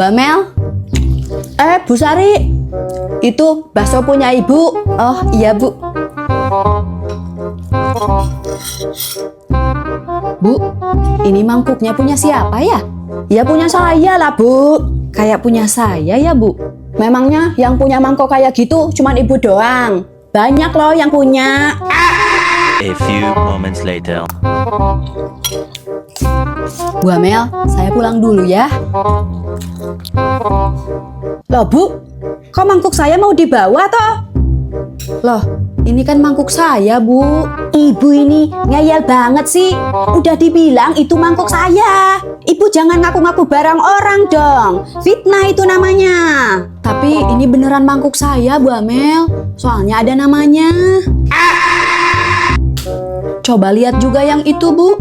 Bu Amel? Bu Sari, itu bakso punya ibu. Oh iya bu. Bu, ini mangkuknya punya siapa ya? Ya punya saya lah bu. Kayak punya saya ya bu. Memangnya yang punya mangkok kayak gitu cuman ibu doang? Banyak loh yang punya. A few moments later. Bu Amel, saya pulang dulu ya. Loh bu, kok mangkuk saya mau dibawa toh? Loh, ini kan mangkuk saya bu. Ibu ini ngeyel banget sih. Udah dibilang itu mangkuk saya. Ibu jangan ngaku-ngaku barang orang dong. Fitnah itu namanya. Tapi ini beneran mangkuk saya Bu Amel. Soalnya ada namanya. Coba lihat juga yang itu bu.